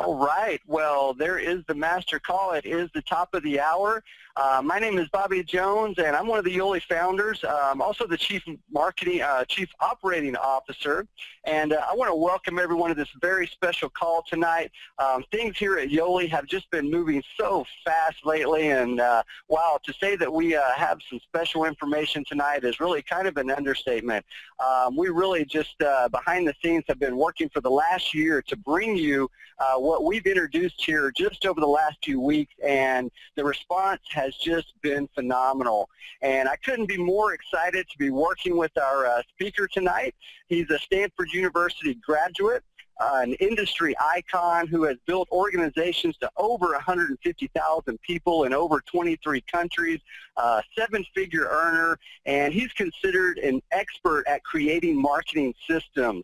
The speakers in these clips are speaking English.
All right. Well, there is the master call. It is the top of the hour. My name is Bobby Jones, and I'm one of the Yoli founders. I'm also the Chief Operating Officer. And I want to welcome everyone to this very special call tonight. Things here at Yoli have just been moving so fast lately, and wow, to say that we have some special information tonight is really kind of an understatement. We really just behind the scenes have been working for the last year to bring you what we've introduced here just over the last few weeks, and the response has just been phenomenal. And I couldn't be more excited to be working with our speaker tonight. He's a Stanford University graduate, an industry icon who has built organizations to over 150,000 people in over 23 countries, seven-figure earner, and he's considered an expert at creating marketing systems.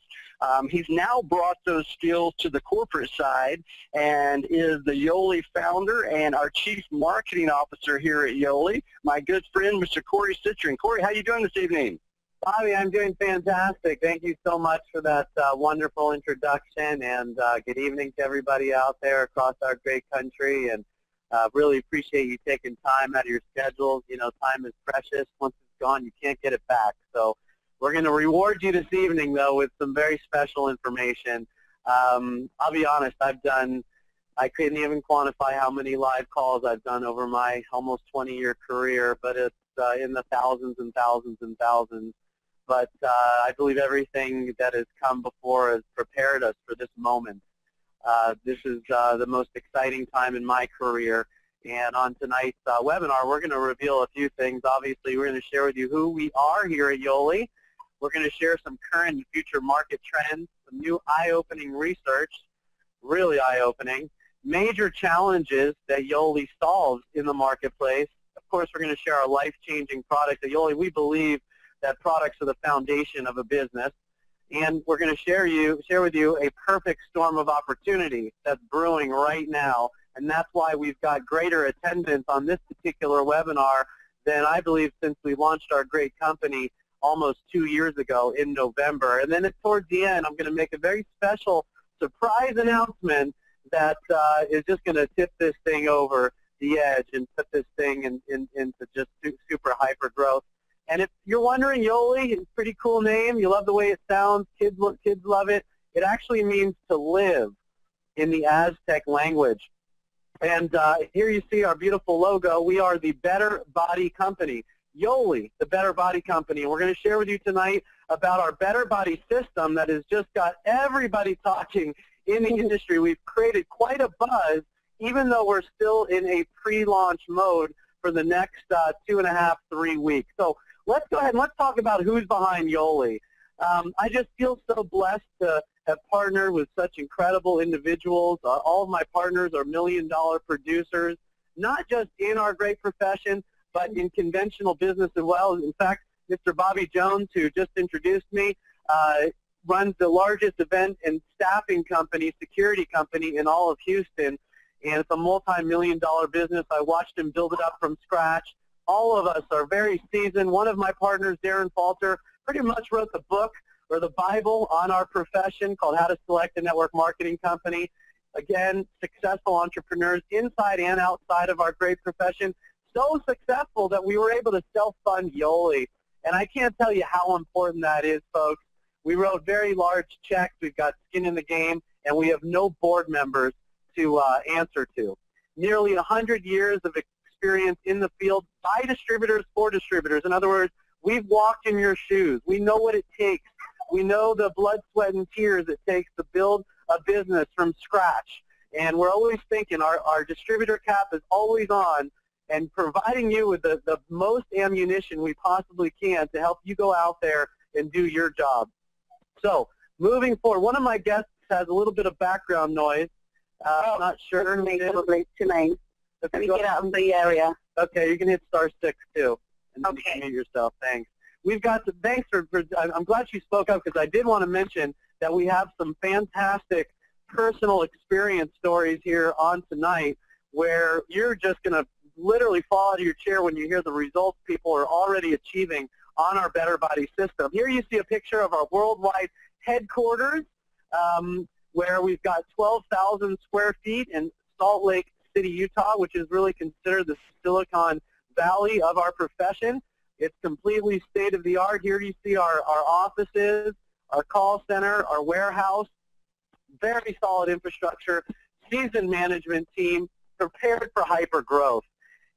He's now brought those skills to the corporate side and is the Yoli founder and our Chief Marketing Officer here at Yoli, my good friend, Mr. Corey Citron. Corey, how are you doing this evening? Bobby, I'm doing fantastic. Thank you so much for that wonderful introduction, and good evening to everybody out there across our great country, and really appreciate you taking time out of your schedules. You know, time is precious. Once it's gone, you can't get it back. So we're going to reward you this evening, though, with some very special information. I'll be honest, I couldn't even quantify how many live calls I've done over my almost 20-year career, but it's in the thousands and thousands and thousands. But I believe everything that has come before has prepared us for this moment. This is the most exciting time in my career. And on tonight's webinar, we're going to reveal a few things. Obviously, we're going to share with you who we are here at Yoli. We're going to share some current and future market trends, some new eye-opening research, really eye-opening, major challenges that Yoli solves in the marketplace. Of course, we're going to share our life-changing product at Yoli. We believe that products are the foundation of a business. And we're going to share with you a perfect storm of opportunity that's brewing right now. And that's why we've got greater attendance on this particular webinar than I believe since we launched our great company almost 2 years ago in November. And then towards the end, I'm going to make a very special surprise announcement that is just going to tip this thing over the edge and put this thing into just super hyper growth. And if you're wondering, Yoli, it's a pretty cool name. You love the way it sounds. Kids love it. It actually means to live in the Aztec language. And here you see our beautiful logo. We are the Better Body Company. Yoli, the Better Body Company. And we're going to share with you tonight about our Better Body system that has just got everybody talking in the industry. We've created quite a buzz, even though we're still in a pre-launch mode for the next 2.5, 3 weeks. So let's go ahead and let's talk about who's behind Yoli. I just feel so blessed to have partnered with such incredible individuals. All of my partners are million-dollar producers, not just in our great profession, but in conventional business as well. In fact, Mr. Bobby Jones, who just introduced me, runs the largest event and staffing company, security company in all of Houston, and it's a multi-million-dollar business. I watched him build it up from scratch. All of us are very seasoned. One of my partners, Darren Falter, pretty much wrote the book or the Bible on our profession called How to Select a Network Marketing Company. Again, successful entrepreneurs inside and outside of our great profession. So successful that we were able to self-fund Yoli. And I can't tell you how important that is, folks. We wrote very large checks. We've got skin in the game, and we have no board members to answer to. Nearly 100 years of experience in the field by distributors for distributors. In other words, we've walked in your shoes. We know what it takes. We know the blood, sweat, and tears it takes to build a business from scratch. And we're always thinking our distributor cap is always on and providing you with the most ammunition we possibly can to help you go out there and do your job. So moving forward, one of my guests has a little bit of background noise. I'm not sure. Probably tonight. Let me get out of the area. Okay, you can hit *6 too. And then Okay. you can mute yourself. Thanks. We've got the, thanks for I'm glad you spoke up because I did want to mention that we have some fantastic personal experience stories here on tonight where you're just going to literally fall out of your chair when you hear the results people are already achieving on our Better Body system. Here you see a picture of our worldwide headquarters. where we've got 12,000 square feet in Salt Lake City, Utah, which is really considered the Silicon Valley of our profession. It's completely state-of-the-art. Here you see our offices, our call center, our warehouse, very solid infrastructure, seasoned management team, prepared for hyper-growth.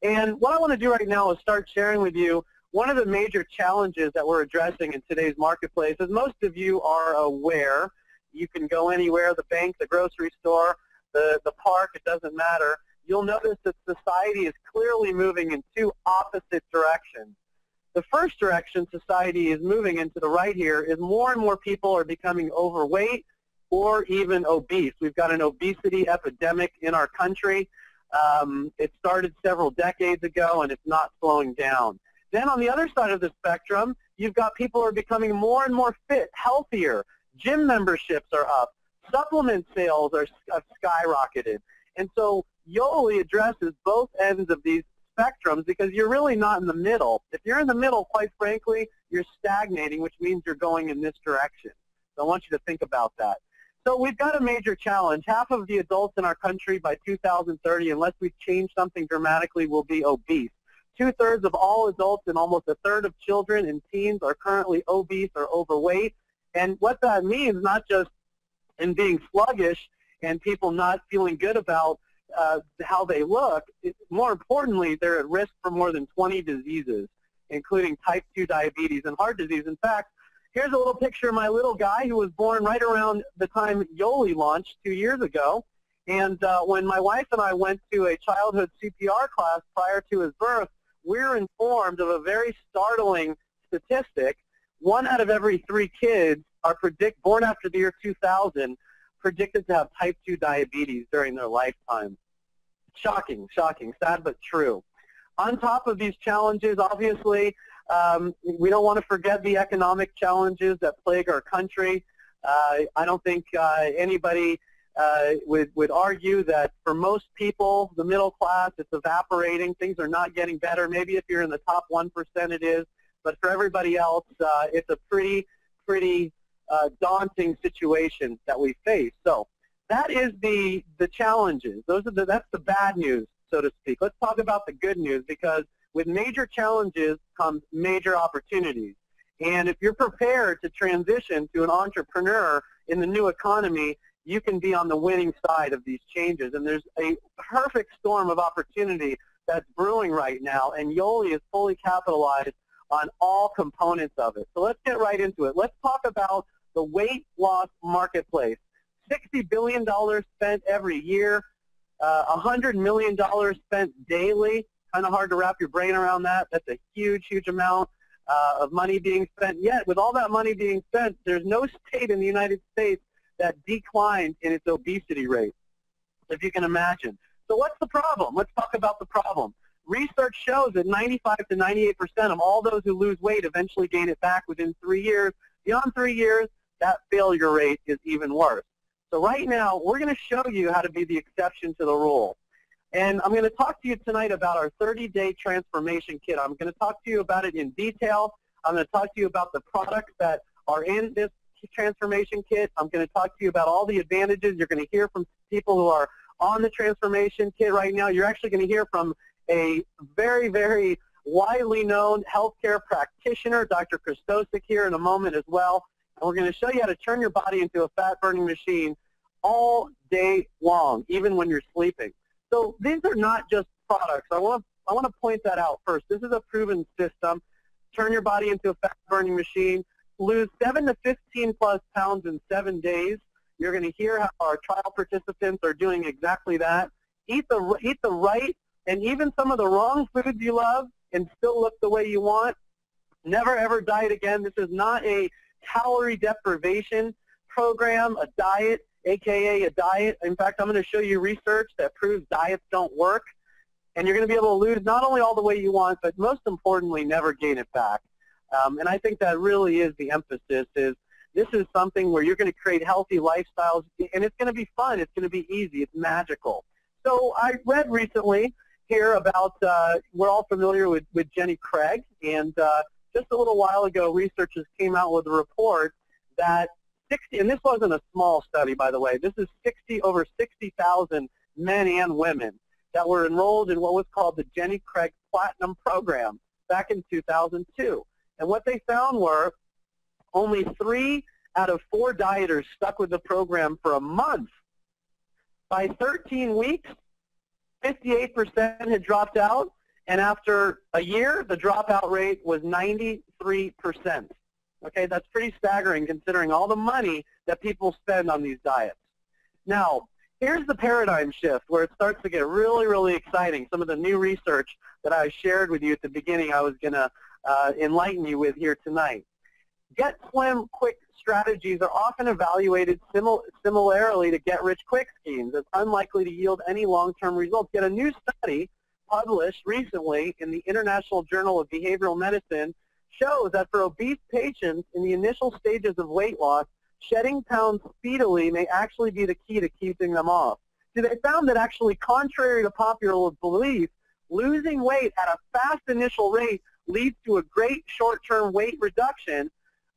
And what I want to do right now is start sharing with you one of the major challenges that we're addressing in today's marketplace. As most of you are aware, you can go anywhere, the bank, the grocery store, the park, it doesn't matter. You'll notice that society is clearly moving in two opposite directions. The first direction society is moving into the right here is more and more people are becoming overweight or even obese. We've got an obesity epidemic in our country. It started several decades ago, and it's not slowing down. Then on the other side of the spectrum, you've got people who are becoming more and more fit, healthier. Gym memberships are up. Supplement sales have skyrocketed. And so Yoli addresses both ends of these spectrums because you're really not in the middle. If you're in the middle, quite frankly, you're stagnating, which means you're going in this direction. So I want you to think about that. So we've got a major challenge. Half of the adults in our country by 2030, unless we change something dramatically, will be obese. 2/3 of all adults and almost 1/3 of children and teens are currently obese or overweight. And what that means, not just in being sluggish and people not feeling good about how they look, more importantly, they're at risk for more than 20 diseases, including type 2 diabetes and heart disease. In fact, here's a little picture of my little guy who was born right around the time Yoli launched 2 years ago. And when my wife and I went to a childhood CPR class prior to his birth, we were informed of a very startling statistic. 1 out of every 3 kids are born after the year 2000 predicted to have type 2 diabetes during their lifetime. Shocking, shocking, sad but true. On top of these challenges, obviously, we don't want to forget the economic challenges that plague our country. I don't think anybody would argue that for most people, the middle class, it's evaporating. Things are not getting better. Maybe if you're in the top 1% it is, but for everybody else, it's a pretty daunting situation that we face. So that is the challenges. That's the bad news, so to speak. Let's talk about the good news, because with major challenges comes major opportunities. And if you're prepared to transition to an entrepreneur in the new economy, you can be on the winning side of these changes. And there's a perfect storm of opportunity that's brewing right now, and Yoli is fully capitalized on all components of it. So let's get right into it. Let's talk about the weight loss marketplace. $60 billion spent every year, $100 million spent daily. Kind of hard to wrap your brain around that. That's a huge, huge amount of money being spent. Yet, with all that money being spent, there's no state in the United States that declined in its obesity rate, if you can imagine. So what's the problem? Let's talk about the problem. Research shows that 95 to 98% of all those who lose weight eventually gain it back within 3 years. Beyond 3 years, that failure rate is even worse. So right now, we're going to show you how to be the exception to the rule. And I'm going to talk to you tonight about our 30-day transformation kit. I'm going to talk to you about it in detail. I'm going to talk to you about the products that are in this transformation kit. I'm going to talk to you about all the advantages. You're going to hear from people who are on the transformation kit right now. You're actually going to hear from a very, very widely known healthcare practitioner, Dr. Christosic, here in a moment as well. And we're going to show you how to turn your body into a fat-burning machine all day long, even when you're sleeping. So these are not just products. I want to point that out first. This is a proven system. Turn your body into a fat-burning machine. Lose 7 to 15 plus pounds in 7 days. You're going to hear how our trial participants are doing exactly that. Eat the right and even some of the wrong foods you love and still look the way you want. Never ever diet again. This is not a calorie deprivation program, a diet, aka a diet. In fact, I'm going to show you research that proves diets don't work. And you're going to be able to lose not only all the weight you want, but most importantly, never gain it back. And I think that really is the emphasis, is this is something where you're going to create healthy lifestyles, and it's going to be fun. It's going to be easy. It's magical. So I read recently here about, we're all familiar with Jenny Craig, and just a little while ago, researchers came out with a report that 60, and this wasn't a small study, by the way. This is over 60,000 men and women that were enrolled in what was called the Jenny Craig Platinum Program back in 2002. And what they found were only 3 out of 4 dieters stuck with the program for a month. By 13 weeks, 58% had dropped out, and after a year, the dropout rate was 93%. Okay, that's pretty staggering considering all the money that people spend on these diets. Now, here's the paradigm shift where it starts to get really, really exciting. Some of the new research that I shared with you at the beginning I was going to enlighten you with here tonight. Get Slim Quick strategies are often evaluated similarly to get-rich-quick schemes as unlikely to yield any long-term results. Yet a new study published recently in the International Journal of Behavioral Medicine shows that for obese patients in the initial stages of weight loss, shedding pounds speedily may actually be the key to keeping them off. So they found that actually, contrary to popular belief, losing weight at a fast initial rate leads to a great short-term weight reduction,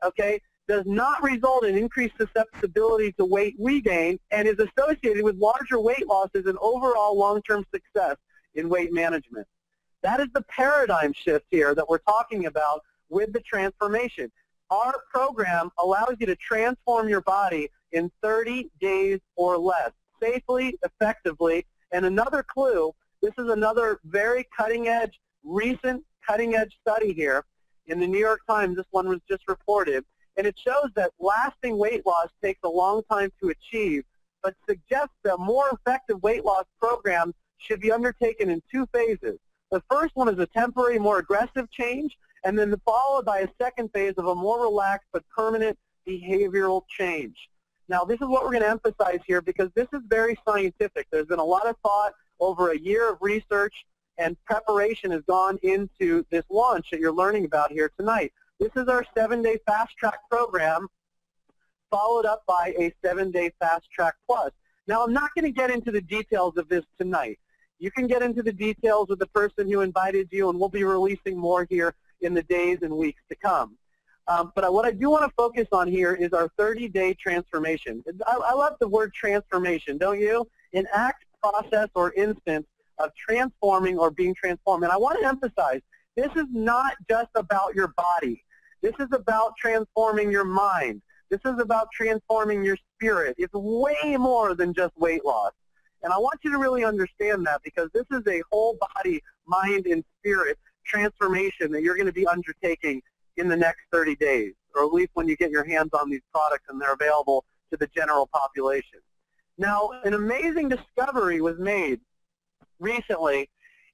okay, does not result in increased susceptibility to weight regain, and is associated with larger weight losses and overall long-term success in weight management. That is the paradigm shift here that we're talking about with the transformation. Our program allows you to transform your body in 30 days or less, safely, effectively. And another clue, this is another very cutting-edge, recent cutting-edge study here in the New York Times. This one was just reported. And it shows that lasting weight loss takes a long time to achieve, but suggests that more effective weight loss programs should be undertaken in 2 phases. The first one is a temporary, more aggressive change, and then followed by a second phase of a more relaxed but permanent behavioral change. Now, this is what we're going to emphasize here because this is very scientific. There's been a lot of thought over a year of research, and preparation has gone into this launch that you're learning about here tonight. This is our 7-day Fast Track program, followed up by a 7-day Fast Track Plus. Now, I'm not going to get into the details of this tonight. You can get into the details with the person who invited you, and we'll be releasing more here in the days and weeks to come. But what I do want to focus on here is our 30-day transformation. I love the word transformation, don't you? An act, process, or instance of transforming or being transformed. And I want to emphasize, this is not just about your body. This is about transforming your mind. This is about transforming your spirit. It's way more than just weight loss. And I want you to really understand that because this is a whole body, mind, and spirit transformation that you're going to be undertaking in the next 30 days, or at least when you get your hands on these products and they're available to the general population. Now, an amazing discovery was made recently,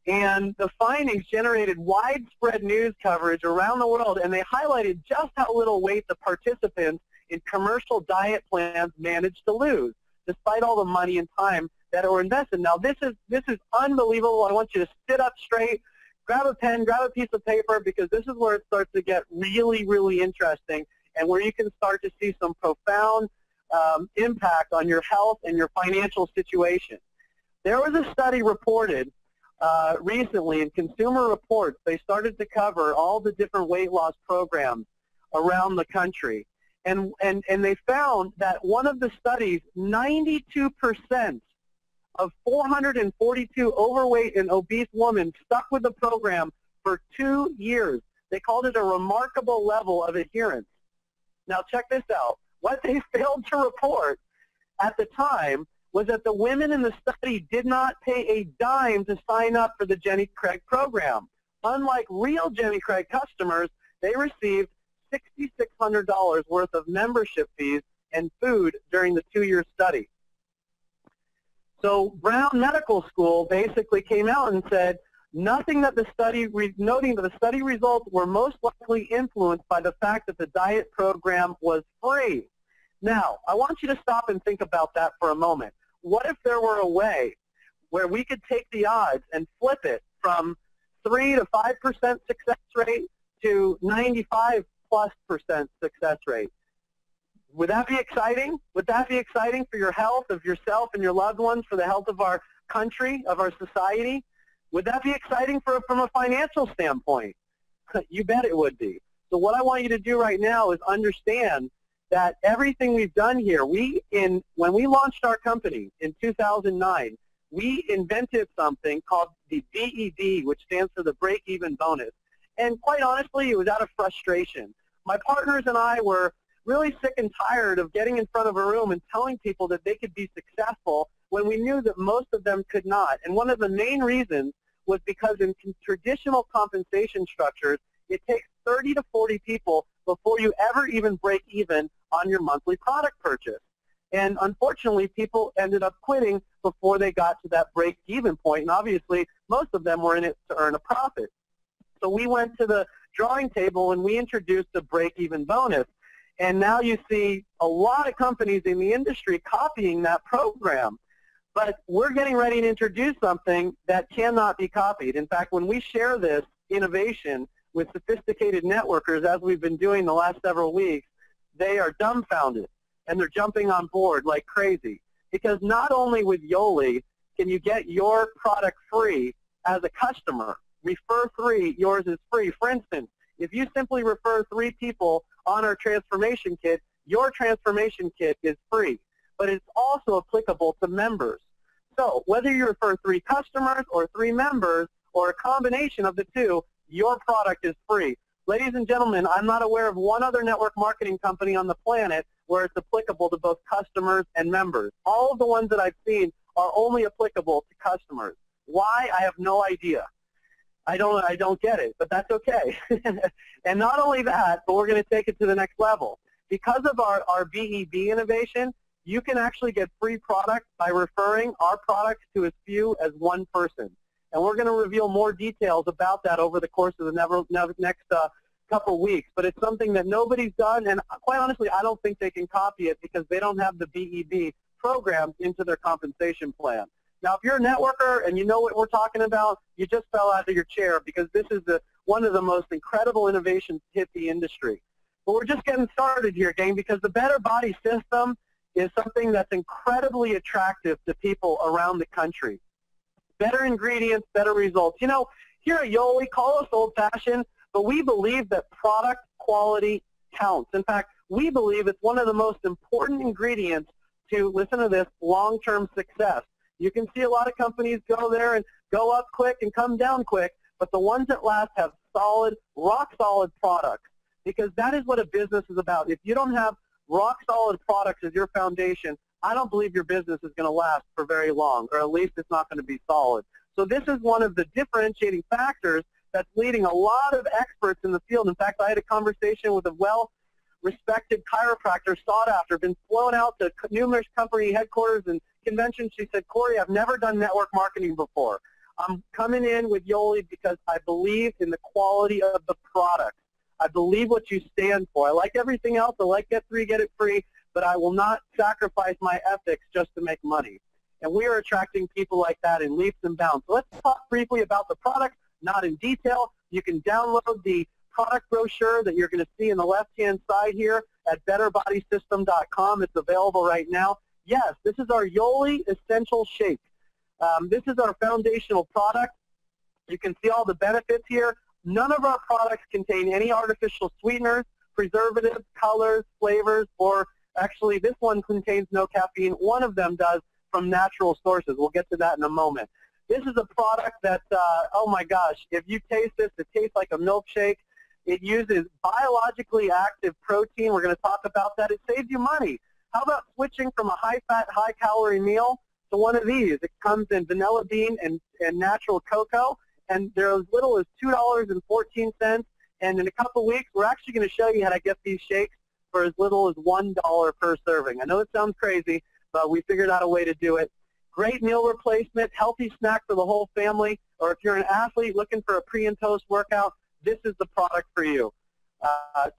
and the findings generated widespread news coverage around the world, and they highlighted just how little weight the participants in commercial diet plans managed to lose, despite all the money and time that were invested. Now, this is unbelievable. I want you to sit up straight, grab a pen, grab a piece of paper, because this is where it starts to get really, really interesting and where you can start to see some profound impact on your health and your financial situation. There was a study reported recently in Consumer Reports. They started to cover all the different weight loss programs around the country. And they found that one of the studies, 92% of 442 overweight and obese women stuck with the program for 2 years. They called it a remarkable level of adherence. Now check this out. What they failed to report at the time was that the women in the study did not pay a dime to sign up for the Jenny Craig program. Unlike real Jenny Craig customers, they received $6,600 worth of membership fees and food during the 2-year study. So Brown Medical School basically came out and said, noting that the study results were most likely influenced by the fact that the diet program was free. Now, I want you to stop and think about that for a moment. What if there were a way where we could take the odds and flip it from 3 to 5% success rate to 95+% success rate? Would that be exciting? Would that be exciting for your health, of yourself and your loved ones, for the health of our country, of our society? Would that be exciting from a financial standpoint? You bet it would be. So what I want you to do right now is understand that everything we've done here, when we launched our company in 2009, we invented something called the BEB, which stands for the break-even bonus. And quite honestly, it was out of frustration. My partners and I were really sick and tired of getting in front of a room and telling people that they could be successful when we knew that most of them could not. And one of the main reasons was because in traditional compensation structures, it takes 30 to 40 people before you ever even break even on your monthly product purchase. And unfortunately, people ended up quitting before they got to that break-even point. And obviously, most of them were in it to earn a profit. So we went to the drawing table and we introduced the break-even bonus. And now you see a lot of companies in the industry copying that program. But we're getting ready to introduce something that cannot be copied. In fact, when we share this innovation with sophisticated networkers, as we've been doing the last several weeks, they are dumbfounded, and they're jumping on board like crazy. Because not only with Yoli can you get your product free as a customer, refer 3, yours is free. For instance, if you simply refer 3 people on our transformation kit, your transformation kit is free. But it's also applicable to members. So whether you refer 3 customers or 3 members or a combination of the 2, your product is free. Ladies and gentlemen, I'm not aware of one other network marketing company on the planet where it's applicable to both customers and members. All of the ones that I've seen are only applicable to customers. Why? I have no idea. I don't get it, but that's okay. And not only that, but we're going to take it to the next level. Because of our BEB innovation, you can actually get free product by referring our products to as few as 1 person. And we're going to reveal more details about that over the course of the next couple weeks. But it's something that nobody's done, and quite honestly, I don't think they can copy it because they don't have the BEB programmed into their compensation plan. Now, if you're a networker and you know what we're talking about, you just fell out of your chair because this is one of the most incredible innovations to hit the industry. But we're just getting started here, gang, because the Better Body System is something that's incredibly attractive to people around the country. Better ingredients, better results. You know, here at Yoli, call us old-fashioned, but we believe that product quality counts. In fact, we believe it's one of the most important ingredients to, listen to this, long-term success. You can see a lot of companies go there and go up quick and come down quick, but the ones that last have solid, rock-solid products, because that is what a business is about. If you don't have rock-solid products as your foundation, I don't believe your business is going to last for very long, or at least it's not going to be solid. So this is one of the differentiating factors that's leading a lot of experts in the field. In fact, I had a conversation with a well-respected chiropractor, sought after, been flown out to numerous company headquarters and conventions. She said, Corey, I've never done network marketing before. I'm coming in with Yoli because I believe in the quality of the product. I believe what you stand for. I like everything else. I like get 3, get it free, but I will not sacrifice my ethics just to make money. And we are attracting people like that in leaps and bounds. So let's talk briefly about the product, not in detail. You can download the product brochure that you're going to see in the left-hand side here at betterbodysystem.com. It's available right now. Yes, this is our Yoli Essential Shake. This is our foundational product. You can see all the benefits here. None of our products contain any artificial sweeteners, preservatives, colors, flavors, or actually this one contains no caffeine. One of them does from natural sources. We'll get to that in a moment. This is a product that, oh my gosh, if you taste this, it tastes like a milkshake. It uses biologically active protein. We're going to talk about that. It saves you money. How about switching from a high-fat, high-calorie meal to one of these? It comes in vanilla bean and natural cocoa, and they're as little as $2.14. And in a couple weeks, we're actually going to show you how to get these shakes for as little as $1 per serving. I know it sounds crazy, but we figured out a way to do it. Great meal replacement, healthy snack for the whole family, or if you're an athlete looking for a pre and post workout, this is the product for you.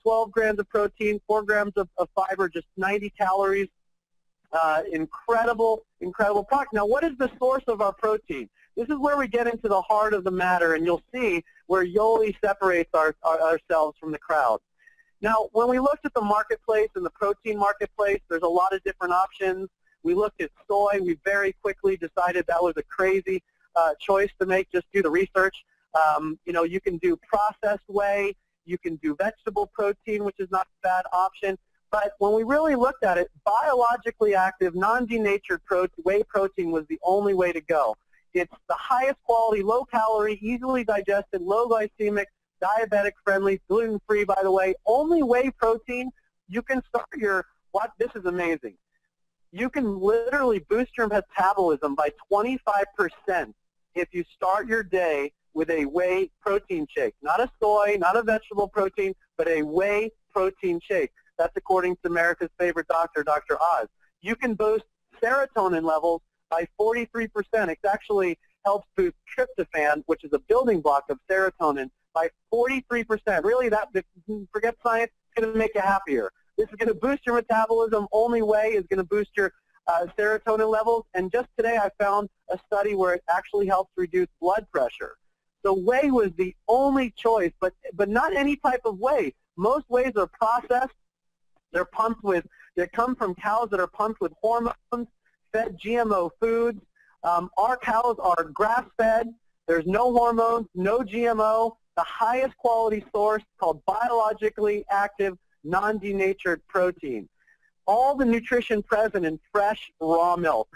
12 grams of protein, 4 grams of fiber, just 90 calories. Incredible, incredible product. Now, what is the source of our protein? This is where we get into the heart of the matter, and you'll see where Yoli separates ourselves from the crowd. Now, when we looked at the marketplace and the protein marketplace, there's a lot of different options. We looked at soy. We very quickly decided that was a crazy choice to make. Just do the research. You know, you can do processed whey. You can do vegetable protein, which is not a bad option. But when we really looked at it, biologically active, non-denatured whey protein was the only way to go. It's the highest quality, low-calorie, easily digested, low-glycemic, diabetic-friendly, gluten-free, by the way. Only whey protein. You can start your, this is amazing. You can literally boost your metabolism by 25% if you start your day with a whey protein shake. Not a soy, not a vegetable protein, but a whey protein shake. That's according to America's favorite doctor, Dr. Oz. You can boost serotonin levels by 43%. It actually helps boost tryptophan, which is a building block of serotonin, by 43%. Really, forget science, it's going to make you happier. This is going to boost your metabolism. Only whey is going to boost your serotonin levels. And just today I found a study where it actually helps reduce blood pressure. So whey was the only choice, but not any type of whey. Most wheys are processed. They come from cows that are pumped with hormones, fed GMO foods. Our cows are grass-fed. There's no hormones, no GMO. The highest quality source called biologically active, non-denatured protein. All the nutrition present in fresh, raw milk.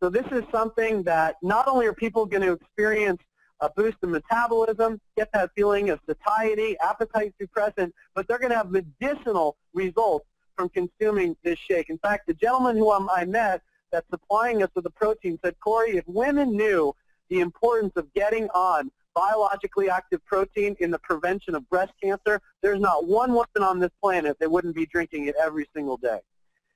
So this is something that not only are people going to experience a boost in metabolism, get that feeling of satiety, appetite suppressant, but they're going to have medicinal results from consuming this shake. In fact, the gentleman who I met that's supplying us with the protein said, Corey, if women knew the importance of getting on biologically active protein in the prevention of breast cancer, there's not one woman on this planet that wouldn't be drinking it every single day.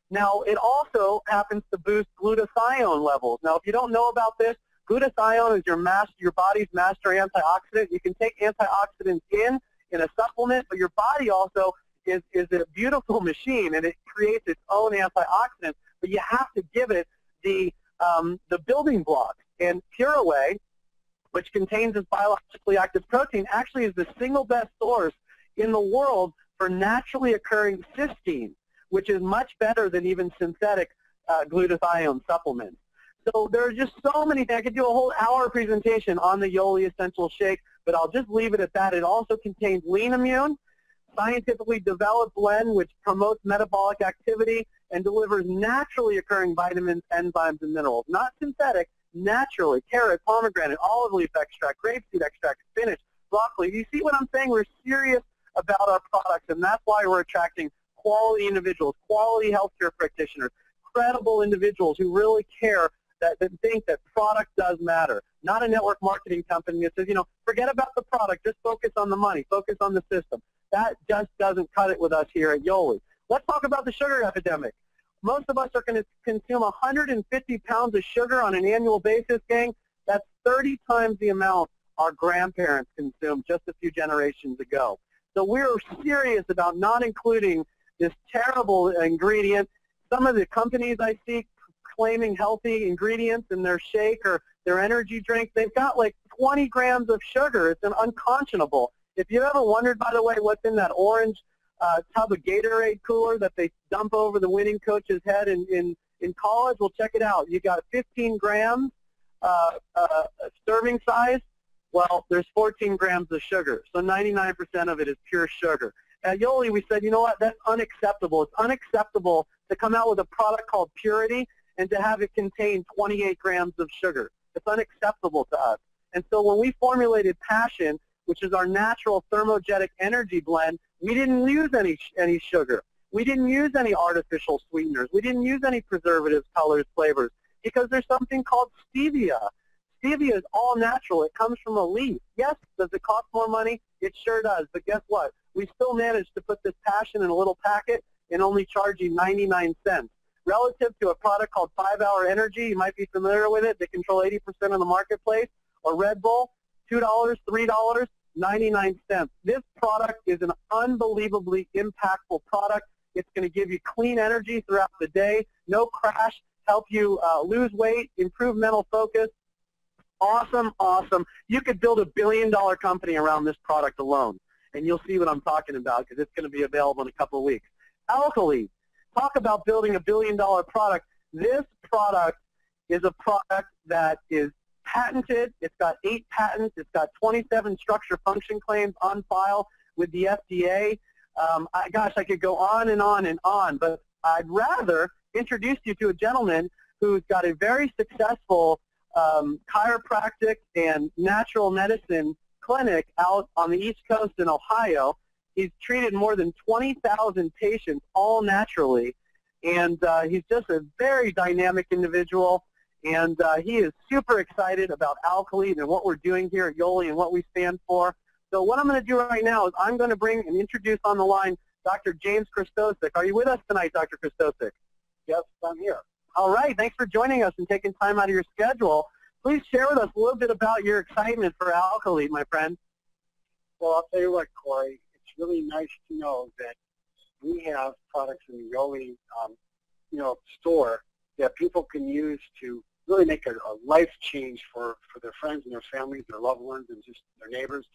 Now, it also happens to boost glutathione levels. Now, if you don't know about this, glutathione is your body's master antioxidant. You can take antioxidants in a supplement, but your body also is a beautiful machine, and it creates its own antioxidants, but you have to give it the building blocks. And Pure Whey, which contains this biologically active protein, actually is the single best source in the world for naturally occurring cysteine, which is much better than even synthetic glutathione supplements. So there are just so many things. I could do a whole hour presentation on the Yoli Essential Shake, but I'll just leave it at that. It also contains lean immune, scientifically developed blend, which promotes metabolic activity and delivers naturally occurring vitamins, enzymes, and minerals. Not synthetic, naturally. Carrot, pomegranate, olive leaf extract, grapeseed extract, spinach, broccoli. You see what I'm saying? We're serious about our products, and that's why we're attracting quality individuals, quality healthcare practitioners, credible individuals who really care, that think that product does matter. Not a network marketing company that says, forget about the product, just focus on the money, focus on the system. That just doesn't cut it with us here at Yoli. Let's talk about the sugar epidemic. Most of us are going to consume 150 pounds of sugar on an annual basis, gang. That's 30 times the amount our grandparents consumed just a few generations ago. So we're serious about not including this terrible ingredient. Some of the companies I see claiming healthy ingredients in their shake or their energy drink, they've got like 20 grams of sugar. It's unconscionable. If you ever wondered, by the way, what's in that orange tub of Gatorade cooler that they dump over the winning coach's head in college, well, check it out. You got 15 grams serving size. Well, there's 14 grams of sugar, so 99% of it is pure sugar. At Yoli, we said, you know what, that's unacceptable. It's unacceptable to come out with a product called Purity and to have it contain 28 grams of sugar. It's unacceptable to us. And so when we formulated Passion, which is our natural thermogenic energy blend, we didn't use any sugar. We didn't use any artificial sweeteners. We didn't use any preservatives, colors, flavors, because there's something called stevia. Stevia is all natural. It comes from a leaf. Yes, does it cost more money? It sure does. But guess what? We still managed to put this Passion in a little packet and only charge you 99 cents. Relative to a product called 5 Hour Energy, you might be familiar with it. They control 80% of the marketplace. Or Red Bull, $2, $3, 99 cents. This product is an unbelievably impactful product. It's going to give you clean energy throughout the day, no crash, help you lose weight, improve mental focus. Awesome, awesome. You could build $1 billion company around this product alone, and you'll see what I'm talking about because it's going to be available in a couple of weeks. Alkali. Talk about building $1 billion product. This product is a product that is patented. It's got 8 patents. It's got 27 structure function claims on file with the FDA. Gosh, I could go on and on and on, but I'd rather introduce you to a gentleman who's got a very successful chiropractic and natural medicine clinic out on the East Coast in Ohio. He's treated more than 20,000 patients, all naturally, and he's just a very dynamic individual, and he is super excited about Alkalite and what we're doing here at Yoli and what we stand for. So what I'm going to do right now is I'm going to bring and introduce on the line Dr. James Christosic. Are you with us tonight, Dr. Christosic? Yes, I'm here. All right. Thanks for joining us and taking time out of your schedule. Please share with us a little bit about your excitement for Alkalite, my friend. Well, I'll tell you what, Corey. It's really nice to know that we have products in the Yoli, store that people can use to really make a life change for their friends and their families, their loved ones, and just their neighbors.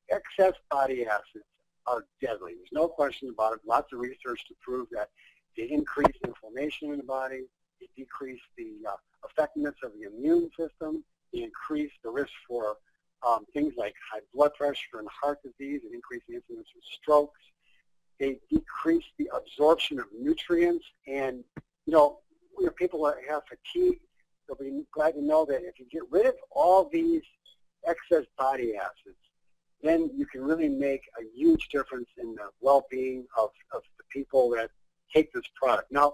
Excess body acids are deadly. There's no question about it. Lots of research to prove that they increase inflammation in the body, they decrease the effectiveness of the immune system, they increase the risk for things like high blood pressure and heart disease, and increase the incidence of strokes. They decrease the absorption of nutrients, and people that have fatigue, they'll be glad to know that if you get rid of all these excess body acids, then you can really make a huge difference in the well-being of the people that take this product. Now,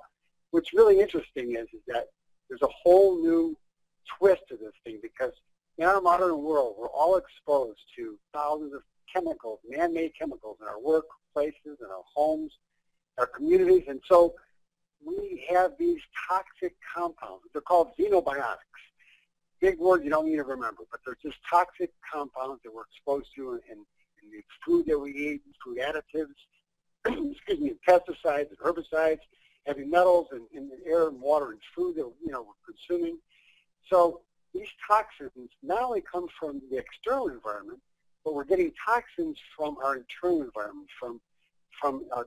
what's really interesting is that there's a whole new twist to this thing, because in our modern world, we're all exposed to thousands of chemicals, man-made chemicals in our workplaces, in our homes, our communities, and so we have these toxic compounds. They're called xenobiotics. Big word you don't need to remember, but they're just toxic compounds that we're exposed to in the food that we eat, food additives, excuse me, pesticides and herbicides, heavy metals in the air and water and food that we're consuming. So these toxins not only come from the external environment, but we're getting toxins from our internal environment, from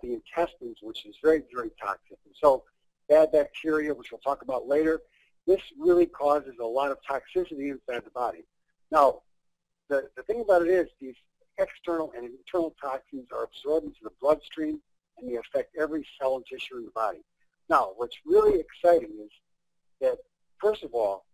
the intestines, which is very, very toxic. And so bad bacteria, which we'll talk about later, this really causes a lot of toxicity inside the body. Now, the thing about it is these external and internal toxins are absorbed into the bloodstream, and they affect every cell and tissue in the body. Now, what's really exciting is that, first of all,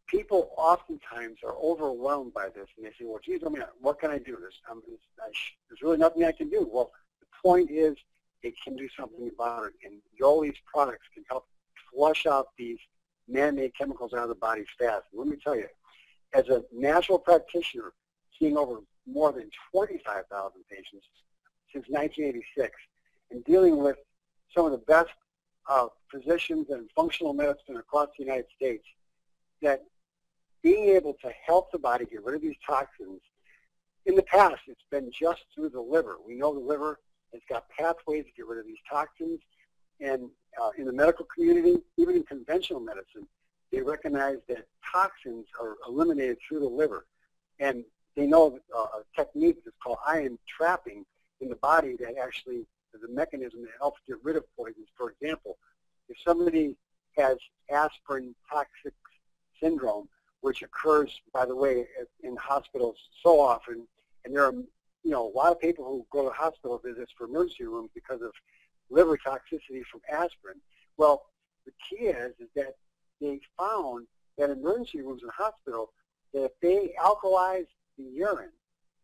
people oftentimes are overwhelmed by this, and they say, well, geez, what can I do? There's really nothing I can do. Well, the point is they can do something about it, and Yoli's products can help flush out these man-made chemicals out of the body fast. And let me tell you, as a natural practitioner, seeing over more than 25,000 patients since 1986, and dealing with some of the best physicians and functional medicine across the United States, that being able to help the body get rid of these toxins, in the past, it's been just through the liver. We know the liver has got pathways to get rid of these toxins, and in the medical community, even in conventional medicine, they recognize that toxins are eliminated through the liver. And they know a technique that's called ion trapping in the body that actually is a mechanism that helps get rid of poisons. For example, if somebody has aspirin toxic syndrome, which occurs, by the way, in hospitals so often, and there are a lot of people who go to hospital visits for emergency rooms because of liver toxicity from aspirin. Well, the key is that they found that emergency rooms in hospital, that if they alkalize the urine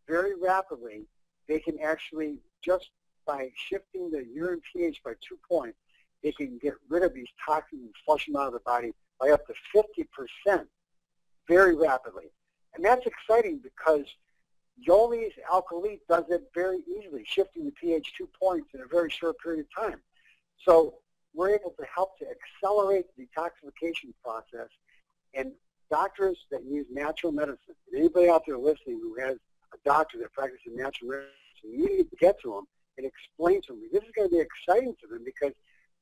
very rapidly, they can actually, just by shifting the urine pH by 2 points, they can get rid of these toxins and flush them out of the body by up to 50% very rapidly. And that's exciting because Yoli's Alkalite does it very easily, shifting the pH 2 points in a very short period of time. So we're able to help to accelerate the detoxification process. And doctors that use natural medicine, anybody out there listening who has a doctor that practices natural medicine, you need to get to them and explain to them. This is going to be exciting to them because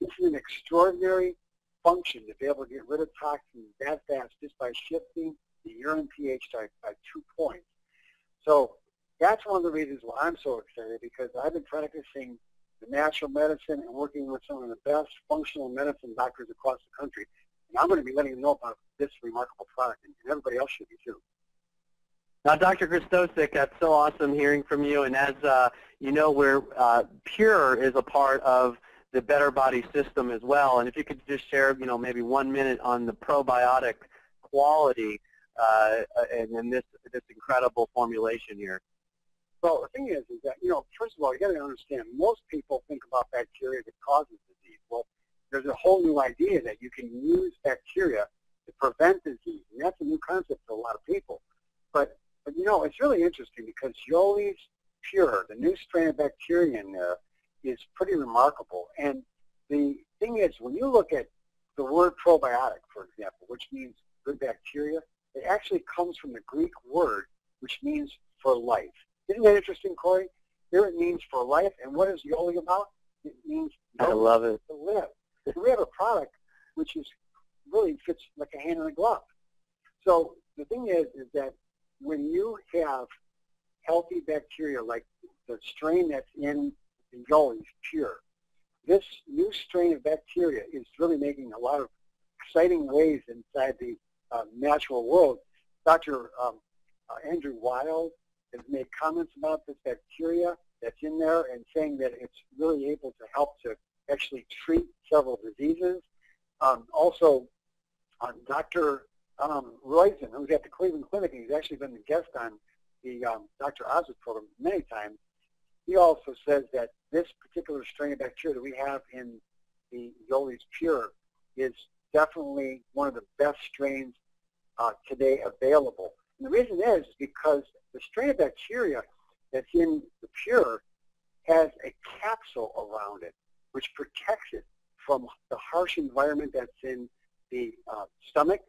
this is an extraordinary function to be able to get rid of toxins that fast just by shifting the urine pH by 2 points. So that's one of the reasons why I'm so excited, because I've been practicing the natural medicine and working with some of the best functional medicine doctors across the country. And I'm going to be letting them know about this remarkable product, and everybody else should be too. Now, Dr. Christosik, that's so awesome hearing from you. And as you know, Pure is a part of the Better Body system as well. And if you could just share, maybe 1 minute on the probiotic quality and this incredible formulation here. Well, the thing is that, first of all, you got to understand, most people think about bacteria that causes disease. Well, there's a whole new idea that you can use bacteria to prevent disease, and that's a new concept for a lot of people. But it's really interesting because Yoli's Pure, the new strain of bacteria in there, is pretty remarkable. And the thing is, when you look at the word probiotic, for example, which means good bacteria, it actually comes from the Greek word, which means for life. Isn't that interesting, Corey? Here it means for life, and what is Yoli about? It means I love it. To live. So we have a product which is really fits like a hand in a glove. So the thing is that when you have healthy bacteria like the strain that's in the Yoli's Pure, this new strain of bacteria is really making a lot of exciting waves inside the natural world. Dr. Andrew Wild has made comments about this bacteria that's in there and saying that it's really able to help to actually treat several diseases. Also, Dr. Royson, who's at the Cleveland Clinic, and he's actually been the guest on the Dr. Oz's program many times, he also says that this particular strain of bacteria that we have in the Yoli's Pure is definitely one of the best strains today available. And the reason is because the strain of bacteria that's in the Pure has a capsule around it, which protects it from the harsh environment that's in the stomach,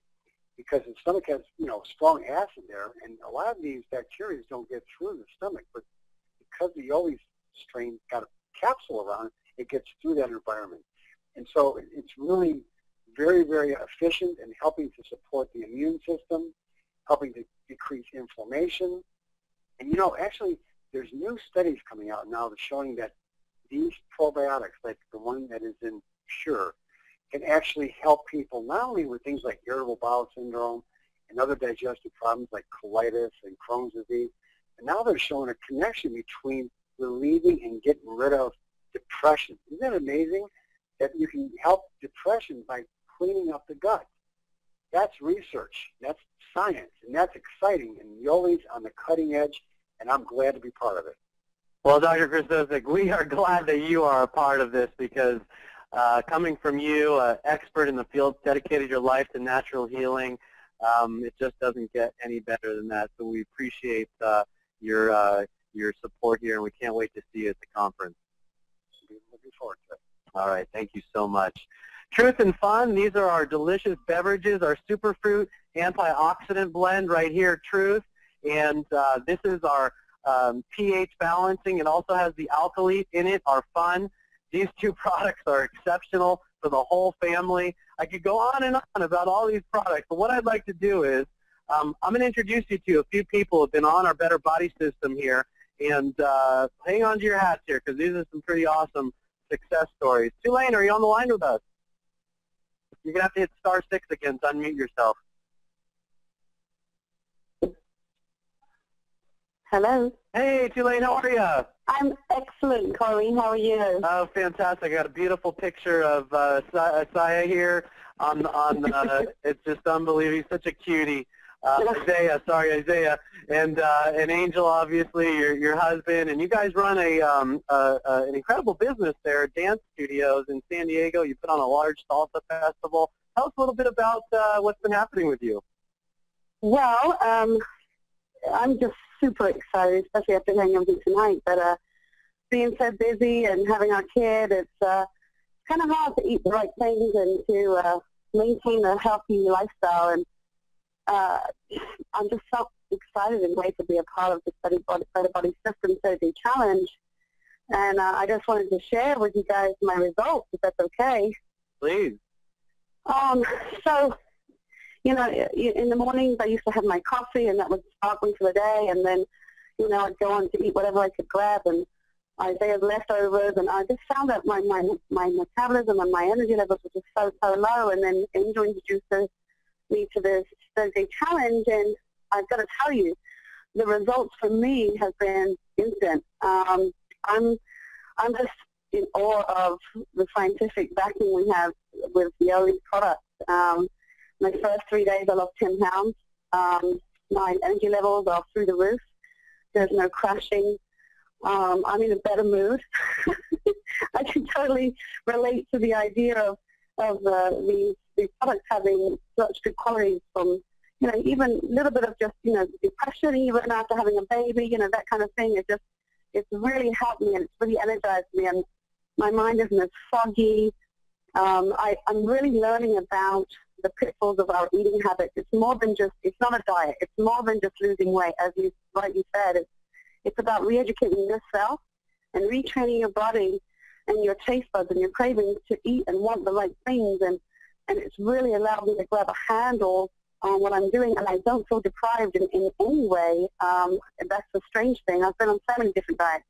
because the stomach has, strong acid there, and a lot of these bacteria don't get through the stomach, but because the Yoli's strain got a capsule around it, it gets through that environment. And so it's really very, very efficient in helping to support the immune system, helping to decrease inflammation. And, actually, there's new studies coming out now that's showing that these probiotics, like the one that is in Pure, can actually help people not only with things like irritable bowel syndrome and other digestive problems like colitis and Crohn's disease, and now they're showing a connection between relieving and getting rid of depression. Isn't that amazing? That you can help depression by cleaning up the gut. That's research. That's science, and that's exciting. And Yoli's on the cutting edge, and I'm glad to be part of it. Well, Dr. Christosik, we are glad that you are a part of this because coming from you, an expert in the field, dedicated your life to natural healing, it just doesn't get any better than that. So we appreciate your support here, and we can't wait to see you at the conference. Looking forward to it. All right, thank you so much. Truth and Fun, these are our delicious beverages, our superfruit antioxidant blend right here, Truth. And this is our pH balancing. It also has the alkali in it, our Fun. These two products are exceptional for the whole family. I could go on and on about all these products, but what I'd like to do is I'm going to introduce you to a few people who have been on our Better Body system here, and hang on to your hats here because these are some pretty awesome success stories. Tulane, are you on the line with us? You're going to have to hit *6 again to unmute yourself. Hello. Hey, Tulane, how are you? I'm excellent, Corey. How are you? Oh, fantastic. I got a beautiful picture of Saya here. It's just unbelievable. He's such a cutie. Isaiah, and Angel, obviously, your husband, and you guys run an incredible business there at Dance Studios in San Diego. You put on a large salsa festival. Tell us a little bit about what's been happening with you. Well, I'm just super excited, especially after hearing everything tonight. But being so busy and having our kid, it's kind of hard to eat the right things and to maintain a healthy lifestyle. And I'm just so excited and great to be a part of the Better Body System 30-Day Challenge. And I just wanted to share with you guys my results, if that's okay. Please. So, in the mornings I used to have my coffee, and that would start me for the day. And then, I'd go on to eat whatever I could grab, and Isaiah's leftovers. And I just found that my metabolism and my energy levels were just so low. And then Angel introduced me to this 30-day challenge, and I've got to tell you, the results for me have been instant. I'm just in awe of the scientific backing we have with the Yoli product. My first 3 days, I lost 10 pounds. My energy levels are through the roof. There's no crashing. I'm in a better mood. I can totally relate to the idea of these products having such good qualities from, even a little bit of just, depression, even after having a baby, that kind of thing. It's really helped me, and it's really energized me, and my mind isn't as foggy. I'm really learning about the pitfalls of our eating habits. It's more than just, it's not a diet. It's more than just losing weight, as you rightly said. It's about re-educating yourself and retraining your body and your taste buds and your cravings to eat and want the right things. And it's really allowed me to grab a handle on what I'm doing, and I don't feel deprived in any way. And that's the strange thing. I've been on so many different diets,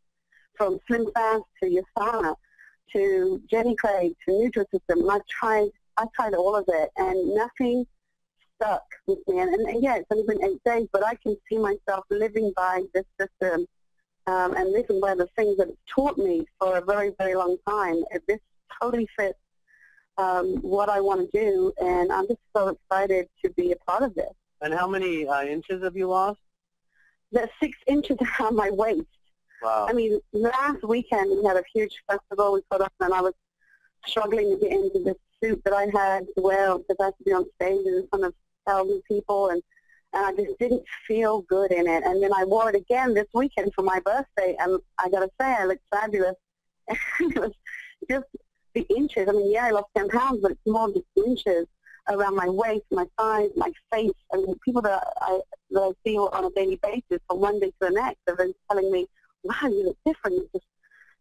from Slim Fast to Yasana to Jenny Craig to Nutrisystem. I've tried all of it, and nothing stuck with me. And yeah, it's only been 8 days, but I can see myself living by this system and living by the things that it's taught me for a very, very long time. This totally fits what I want to do, and I'm just so excited to be a part of this. And how many inches have you lost? There's 6 inches around my waist. Wow. I mean, last weekend we had a huge festival we put up, and I was struggling to get into this suit that I had to wear because I had to be on stage in front of thousands of people, and I just didn't feel good in it. And then I wore it again this weekend for my birthday, and I got to say, I looked fabulous. It was just the inches. I mean, yeah, I lost 10 pounds, but it's more the inches around my waist, my thighs, my face. I mean, people that I see on a daily basis from one day to the next have been telling me, wow, you look different.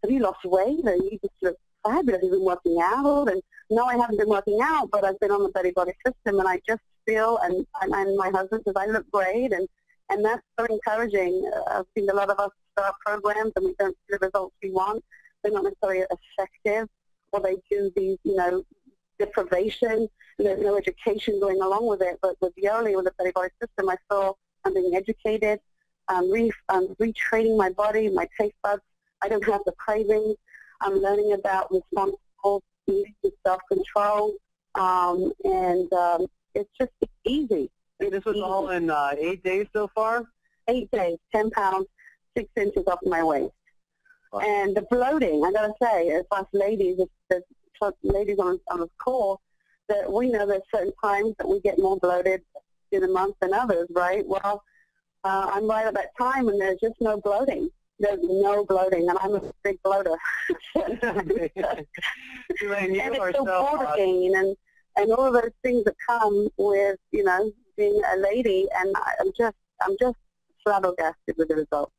Have you lost weight? Or you just look fabulous. You've been working out. And no, I haven't been working out, but I've been on the Betty Body system, and I just feel, and my husband says I look great, and that's so encouraging. I've seen a lot of us start programs, and we don't see the results we want. They're not necessarily effective, or they do these, deprivation. There's no education going along with it. But with Yoli, with the Betty Body system, I feel I'm being educated. I'm retraining my body, my taste buds. I don't have the cravings. I'm learning about responsible eating, self-control, and it's easy. And this was all in 8 days so far? 8 days, 10 pounds, 6 inches off my waist. Wow. And the bloating, I gotta say, as us ladies, if there's ladies on the call, that we know there's certain times that we get more bloated in a month than others, right? Well, I'm right at that time, and there's just no bloating. There's no bloating, and I'm a big bloater. Elaine, you and are it's so so boring, and all of those things that come with, being a lady, and I'm just flabbergasted with the results.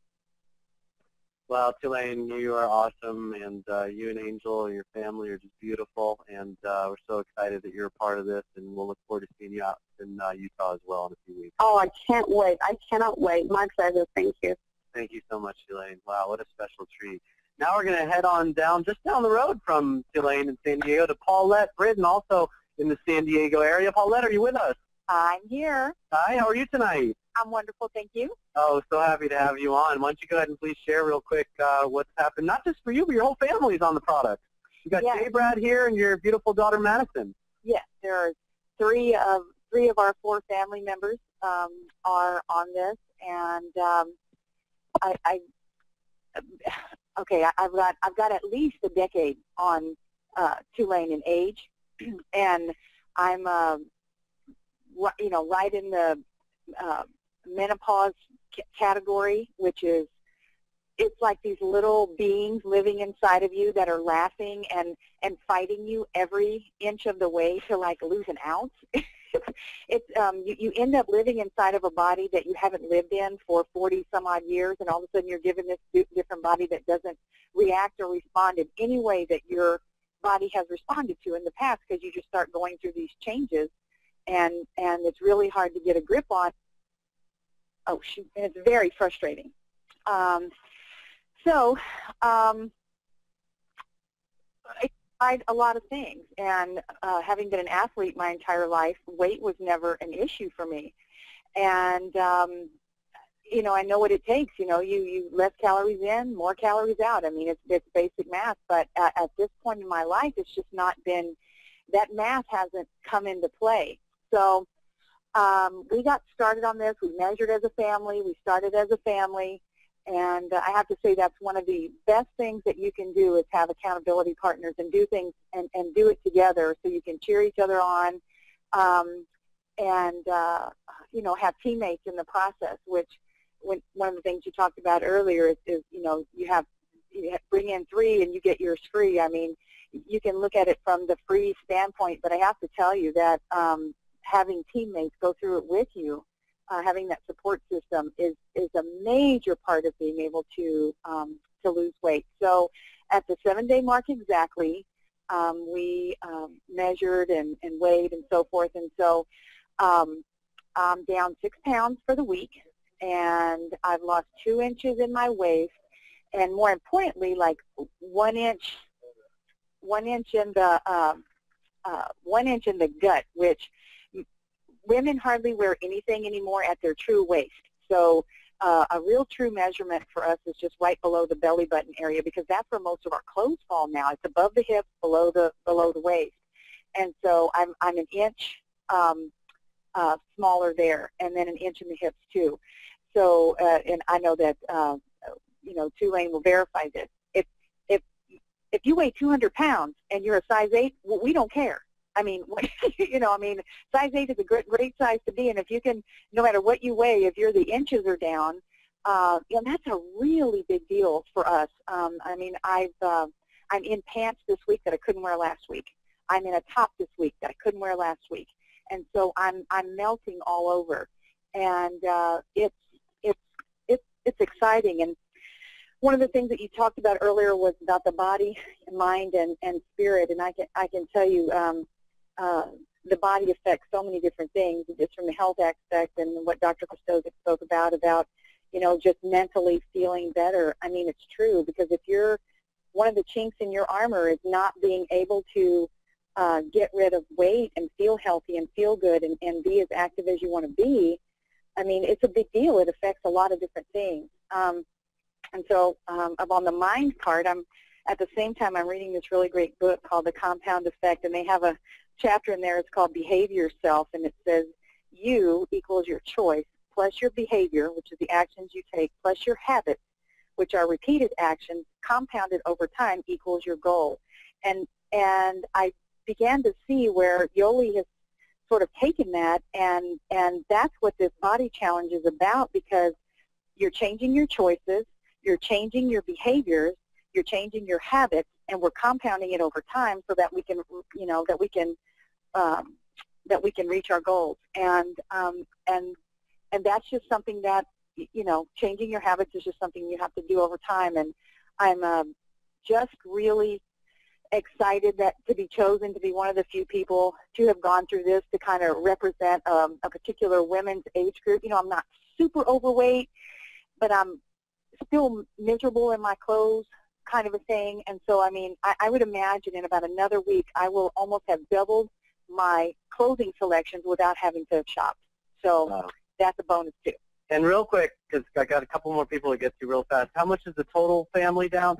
Well, Elaine, you are awesome, and you and Angel and your family are just beautiful, and we're so excited that you're a part of this, and we'll look forward to seeing you out in Utah as well in a few weeks. Oh, I can't wait. I cannot wait. My pleasure. Thank you. Thank you so much, Elaine. Wow, what a special treat. Now we're going to head on down, just down the road from Elaine in San Diego, to Paulette Britton, also in the San Diego area. Paulette, are you with us? I'm here. Hi, how are you tonight? I'm wonderful, thank you. Oh, so happy to have you on. Why don't you go ahead and please share real quick what's happened, not just for you, but your whole family's on the product. You got Yes. Jay Brad here and your beautiful daughter, Madison. Yes, there are three of our 4 family members are on this, and I've got at least a decade on Tulane in age, and I'm right in the menopause category, which is, it's like these little beings living inside of you that are laughing and fighting you every inch of the way to like lose an ounce. You end up living inside of a body that you haven't lived in for 40 some odd years, and all of a sudden you're given this different body that doesn't react or respond in any way that your body has responded to in the past, because you just start going through these changes, and it's really hard to get a grip on. Oh, shoot, and it's very frustrating. I tried a lot of things, and having been an athlete my entire life, weight was never an issue for me. And you know, I know what it takes. You know, you less calories in, more calories out. I mean, it's basic math. But at this point in my life, it's just not been, that math hasn't come into play. So we got started on this. We measured as a family. We started as a family. And I have to say that's one of the best things that you can do is have accountability partners and do things and do it together so you can cheer each other on and, you know, have teammates in the process, which one of the things you talked about earlier is you know, you bring in 3 and you get yours free. I mean, you can look at it from the free standpoint, but I have to tell you that having teammates go through it with you, having that support system is a major part of being able to lose weight. So at the 7-day mark exactly, we measured and weighed and so forth. And so I'm down 6 pounds for the week, and I've lost 2 inches in my waist, and more importantly, like 1 inch in the 1 inch in the gut, which women hardly wear anything anymore at their true waist. So a real true measurement for us is just right below the belly button area, because that's where most of our clothes fall now. It's above the hips, below the waist. And so I'm an inch smaller there, and then an inch in the hips too. So and I know that you know, Tulane will verify this. If you weigh 200 pounds and you're a size 8, well, we don't care. I mean, you know, I mean, size 8 is a great size to be, and if you can, no matter what you weigh, if the inches are down, you know, that's a really big deal for us. I mean, I'm in pants this week that I couldn't wear last week. I'm in a top this week that I couldn't wear last week, and so I'm melting all over, and it's exciting. And one of the things that you talked about earlier was about the body, mind, and spirit, and I can tell you. The body affects so many different things, just from the health aspect and what Dr. Kostovic spoke about, you know, just mentally feeling better. I mean, it's true, because if you're, one of the chinks in your armor is not being able to get rid of weight and feel healthy and feel good and be as active as you want to be, I mean, it's a big deal. It affects a lot of different things. And so on the mind part, at the same time, I'm reading this really great book called The Compound Effect, and they have a chapter in there. It's called Behavior Yourself, and it says you equals your choice plus your behavior, which is the actions you take, plus your habits, which are repeated actions compounded over time, equals your goal. And I began to see where Yoli has sort of taken that, and that's what this body challenge is about, because you're changing your choices, you're changing your behaviors, you're changing your habits, and we're compounding it over time so that we can, you know, that we can reach our goals. And that's just something that, you know, changing your habits is just something you have to do over time. And I'm just really excited that to be chosen to be one of the few people to have gone through this, to kind of represent a particular women's age group. You know, I'm not super overweight, but I'm still miserable in my clothes, kind of a thing. And so, I mean, I would imagine in about another week I will almost have doubled my clothing selections without having to have shopped. So that's a bonus too. And real quick, because I got a couple more people to get to real fast, how much is the total family down?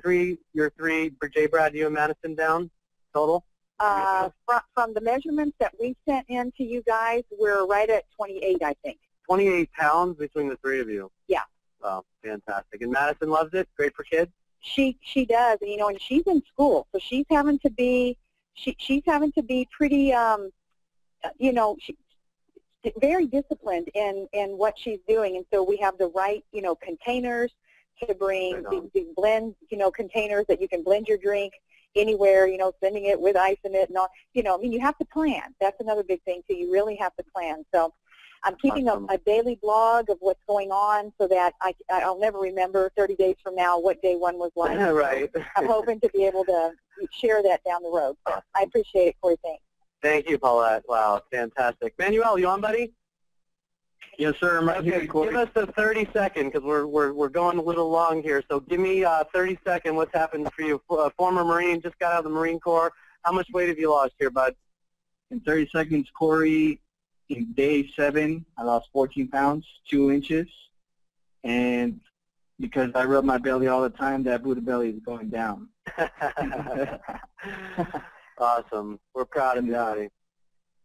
Your three, J. Brad, you and Madison down total? From the measurements that we sent in to you guys, we're right at 28, I think. 28 pounds between the three of you? Yeah. Wow, fantastic. And Madison loves it? Great for kids? She does, and, you know, and she's in school, so she's having to be pretty, you know, very disciplined in what she's doing. And so we have the right, you know, containers to bring, these blend, you know, containers that you can blend your drink anywhere, you know, sending it with ice in it and all. You know, I mean, you have to plan. That's another big thing too. You really have to plan. So I'm keeping a daily blog of what's going on so that I'll never remember 30 days from now what day one was like. Right. So I'm hoping to be able to share that down the road. So I appreciate it, Corey. Thanks. Thank you, Paulette. Wow, fantastic. Manuel, you on, buddy? Yes, sir. I'm right here, Corey. Give us a 30-second, because we're going a little long here. So give me 30-second. What's happened for you? Former Marine, just got out of the Marine Corps. How much weight have you lost here, bud? In 30 seconds, Corey, in day 7, I lost 14 pounds, 2 inches. and because I rub my belly all the time, that Buddha belly is going down. Awesome. We're proud of you, buddy.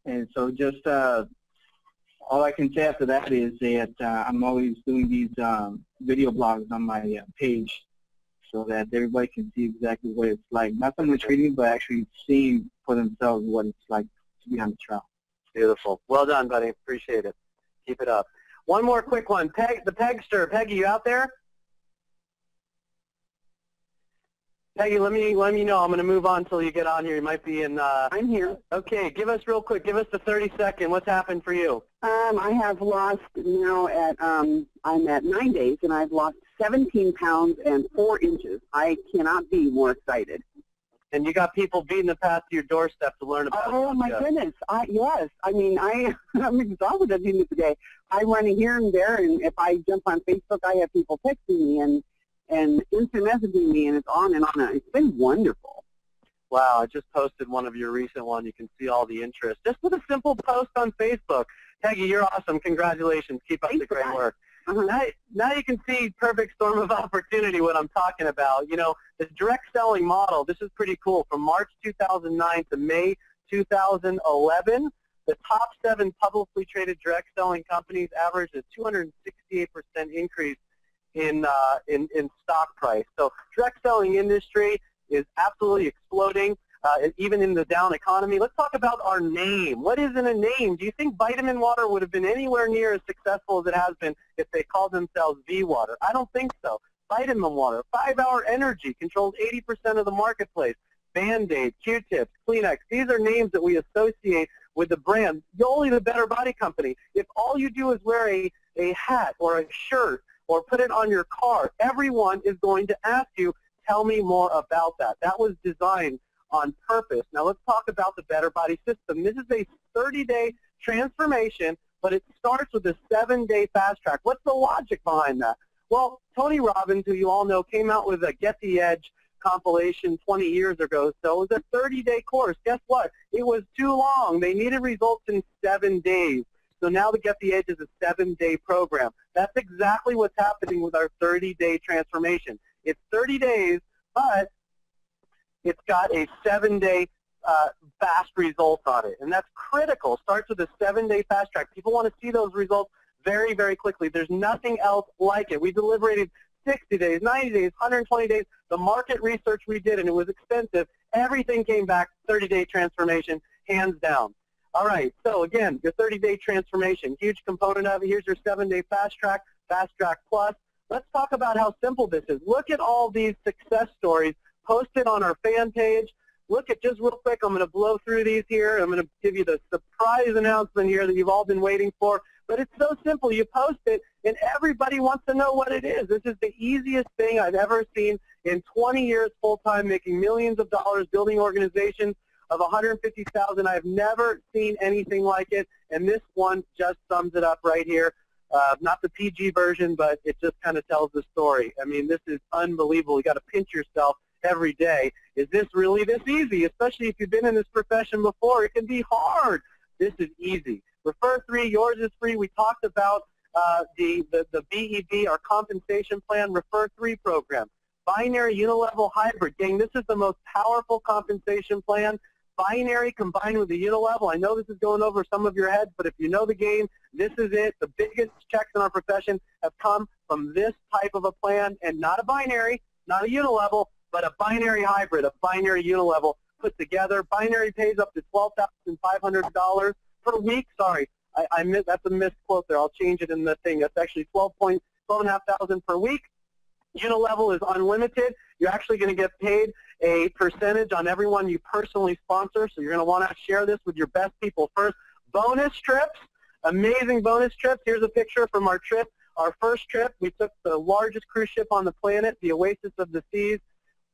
And so just all I can say after that is that I'm always doing these video blogs on my page so that everybody can see exactly what it's like. Not so much reading, but actually seeing for themselves what it's like to be on the trail. Beautiful. Well done, buddy. Appreciate it. Keep it up. One more quick one. The Pegster. Peggy, you out there? Peggy, let me know. I'm going to move on until you get on here. You might be in. I'm here. Okay, give us real quick. Give us the 30-second. What's happened for you? I have lost now I'm at 9 days, and I've lost 17 pounds and 4 inches. I cannot be more excited. And you got people beating the path to your doorstep to learn about it. Oh, my goodness. Yes. I mean, I'm exhausted at the end of the day. I run here and there, and if I jump on Facebook, I have people texting me and instant messaging me, and it's on and on. It's been wonderful. Wow, I just posted one of your recent ones. You can see all the interest. Just with a simple post on Facebook. Peggy, you're awesome. Congratulations. Keep up the great work. Now you can see perfect storm of opportunity what I'm talking about. You know, this direct selling model, this is pretty cool. From March 2009 to May 2011, the top 7 publicly traded direct selling companies averaged a 268% increase in stock price. So direct selling industry is absolutely exploding, even in the down economy. Let's talk about our name. What is in a name? Do you think vitamin water would have been anywhere near as successful as it has been if they called themselves V-Water? I don't think so. Vitamin water, 5-Hour Energy controls 80% of the marketplace. Band-Aid, Q-Tips, Kleenex, these are names that we associate with the brand. Yoli, the Better Body Company. If all you do is wear a hat or a shirt or put it on your car, everyone is going to ask you, tell me more about that. That was designed on purpose. Now let's talk about the Better Body System. This is a 30-day transformation, but it starts with a 7-day fast track. What's the logic behind that? Well, Tony Robbins, who you all know, came out with a Get the Edge compilation 20 years ago. So it was a 30-day course. Guess what? It was too long. They needed results in 7 days. So now the Get the Edge is a 7-day program. That's exactly what's happening with our 30-day transformation. It's 30 days, but it's got a 7-day fast results on it. And that's critical. Starts with a 7-day fast track. People want to see those results very, very quickly. There's nothing else like it. We deliberated 60 days, 90 days, 120 days. The market research we did, and it was expensive, everything came back, 30-day transformation, hands down. All right, so again, your 30-day transformation, huge component of it. Here's your 7-day fast track plus. Let's talk about how simple this is. Look at all these success stories posted on our fan page. Look at, just real quick, I'm going to blow through these here. I'm going to give you the surprise announcement here that you've all been waiting for. But it's so simple. You post it, and everybody wants to know what it is. This is the easiest thing I've ever seen in 20 years full-time, making millions of dollars, building organizations of 150,000. I've never seen anything like it, and this one just sums it up right here. Not the PG version, but it just kind of tells the story. I mean, this is unbelievable. You got to pinch yourself every day. Is this really this easy? Especially if you've been in this profession before, it can be hard. This is easy. Refer 3, yours is free. We talked about the BEB, our compensation plan, Refer 3 program. Binary unilevel hybrid. Gang, this is the most powerful compensation plan. Binary combined with the unilevel. I know this is going over some of your heads, but if you know the game, this is it. The biggest checks in our profession have come from this type of a plan, and not a binary, not a unilevel, but a binary hybrid, a binary unilevel put together. Binary pays up to $12,500 per week. Sorry, I missed, that's a misquote there. I'll change it in the thing. That's actually $12,500 per week. Unilevel is unlimited. You're actually going to get paid a percentage on everyone you personally sponsor, so you're going to want to share this with your best people first. Bonus trips, amazing bonus trips. Here's a picture from our trip. Our first trip, we took the largest cruise ship on the planet, the Oasis of the Seas.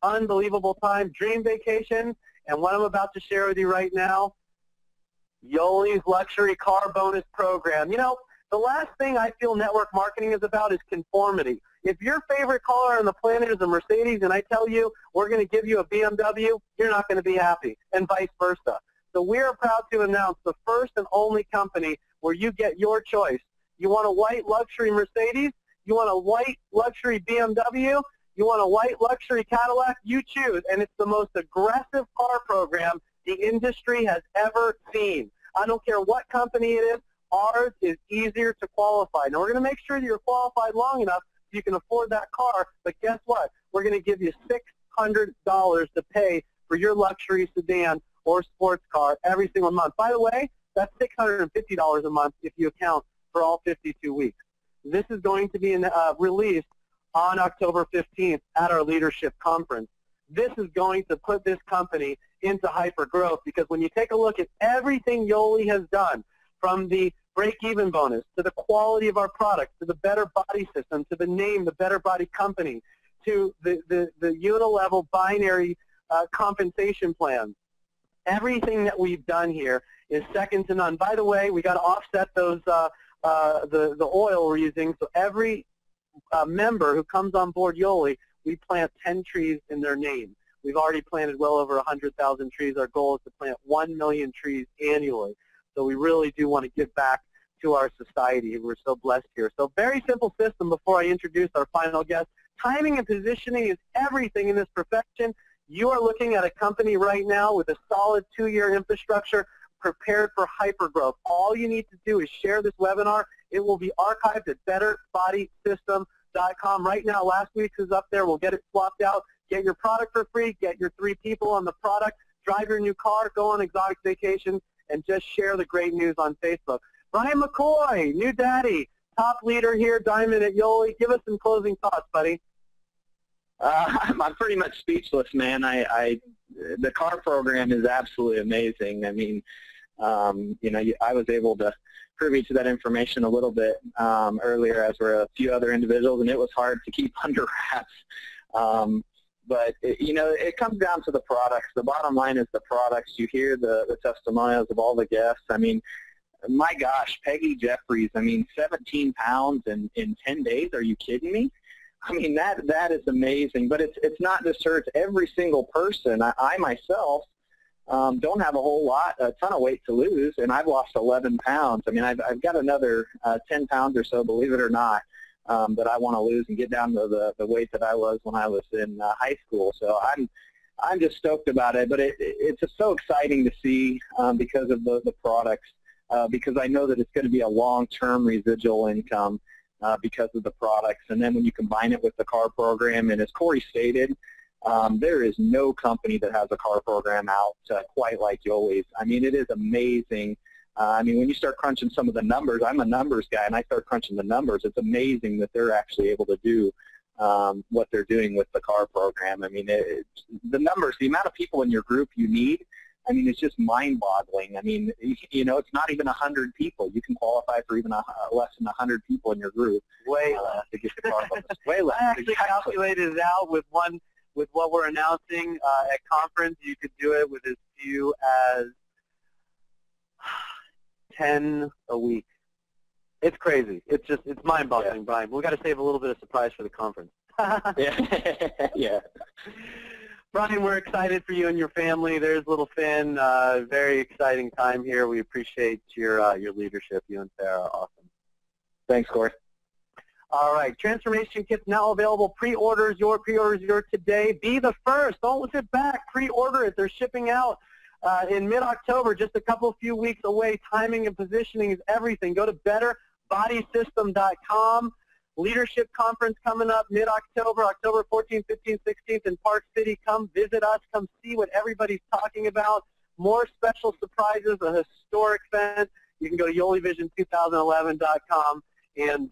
Unbelievable time, dream vacation, and what I'm about to share with you right now, Yoli's luxury car bonus program. You know, the last thing I feel network marketing is about is conformity. If your favorite car on the planet is a Mercedes and I tell you we're going to give you a BMW, you're not going to be happy, and vice versa. So we're proud to announce the first and only company where you get your choice. You want a white luxury Mercedes? You want a white luxury BMW? You want a white luxury Cadillac? You choose. And it's the most aggressive car program the industry has ever seen. I don't care what company it is. Ours is easier to qualify. Now, we're going to make sure that you're qualified long enough so you can afford that car. But guess what? We're going to give you $600 to pay for your luxury sedan or sports car every single month. By the way, that's $650 a month if you account for all 52 weeks. This is going to be released on October 15th at our leadership conference. This is going to put this company into hyper growth, because when you take a look at everything Yoli has done, from the break-even bonus to the quality of our products to the Better Body system to the name, the Better Body Company, to the unilevel binary compensation plan, everything that we've done here is second to none. By the way, we got to offset those the oil we're using. So every member who comes on board Yoli, we plant 10 trees in their name. We've already planted well over 100,000 trees. Our goal is to plant 1 million trees annually. So we really do want to give back to our society. We're so blessed here. So very simple system before I introduce our final guest. Timing and positioning is everything in this profession. You are looking at a company right now with a solid 2-year infrastructure prepared for hypergrowth. All you need to do is share this webinar. It will be archived at betterbodysystem.com. Right now, last week's is up there. We'll get it swapped out. Get your product for free. Get your 3 people on the product. Drive your new car. Go on exotic vacations. And just share the great news on Facebook. Brian McCoy, new daddy, top leader here, Diamond at Yoli. Give us some closing thoughts, buddy. I'm pretty much speechless, man. The car program is absolutely amazing. I mean, you know, I was able to privy to that information a little bit earlier, as were a few other individuals, and it was hard to keep under wraps. But, you know, it comes down to the products. The bottom line is the products. You hear the testimonials of all the guests. I mean, my gosh, Peggy Jeffries, I mean, 17 pounds in 10 days. Are you kidding me? I mean, that is amazing. But it's not just her. It's every single person. I myself don't have a ton of weight to lose, and I've lost 11 pounds. I mean, I've got another 10 pounds or so, believe it or not, that I want to lose and get down to the weight that I was when I was in high school. So I'm just stoked about it. But it's just so exciting to see because of the products, because I know that it's going to be a long-term residual income because of the products. And then when you combine it with the car program, and as Corey stated, there is no company that has a car program out quite like Yoli's. I mean, it is amazing. I mean, when you start crunching some of the numbers, I'm a numbers guy, and I start crunching the numbers. It's amazing that they're actually able to do what they're doing with the car program. I mean, the numbers, the amount of people in your group you need, I mean, it's just mind-boggling. I mean, you know, it's not even 100 people. You can qualify for even less than 100 people in your group. Way less. To get the car program. Way less. I actually calculated it out with what we're announcing at conference. You could do it with as few as 10 a week. It's crazy. It's mind-boggling, yeah. Brian. We've got to save a little bit of surprise for the conference. Yeah. Yeah. Brian, we're excited for you and your family. There's little Finn. Very exciting time here. We appreciate your leadership. You and Sarah are awesome. Thanks, Corey. All right. Transformation Kit's now available. Pre-orders your today. Be the first. Don't sit back. Pre-order it. They're shipping out in mid-October, just a few weeks away. Timing and positioning is everything. Go to betterbodysystem.com. Leadership Conference coming up mid-October, October 14th, 15th, 16th in Park City. Come visit us. Come see what everybody's talking about. More special surprises, a historic event. You can go to YoliVision2011.com and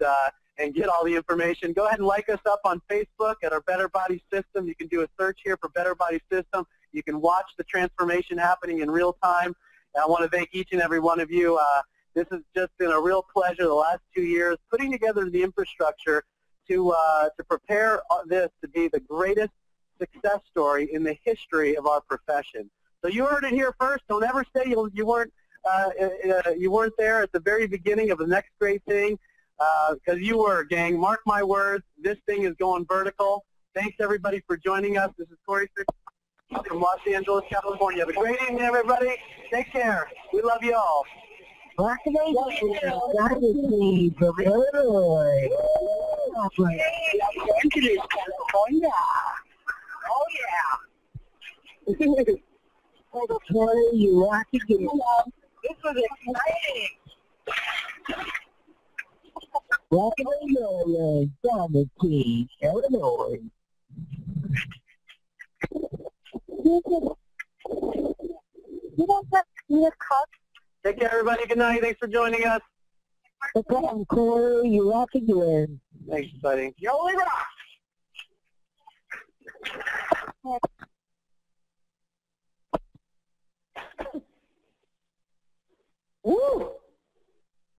get all the information. Go ahead and like us up on Facebook at our Better Body System. You can do a search here for Better Body System. You can watch the transformation happening in real time. And I want to thank each and every one of you. This has just been a real pleasure the last 2 years, putting together the infrastructure to prepare this to be the greatest success story in the history of our profession. So you heard it here first. Don't ever say you weren't there at the very beginning of the next great thing, because you were, gang. Mark my words, this thing is going vertical. Thanks, everybody, for joining us. This is Corey from Los Angeles, California. Have a great evening, everybody. Take care. We love you all. Black and White, from Illinois. California. Los Angeles, California. Oh, yeah. Oh, Corey, you rock again. This was exciting. Welcome to Summer King, Illinois. Take care, everybody. Good night. Thanks for joining us. Okay, Corey, you rock again. Thanks, buddy. You only rock.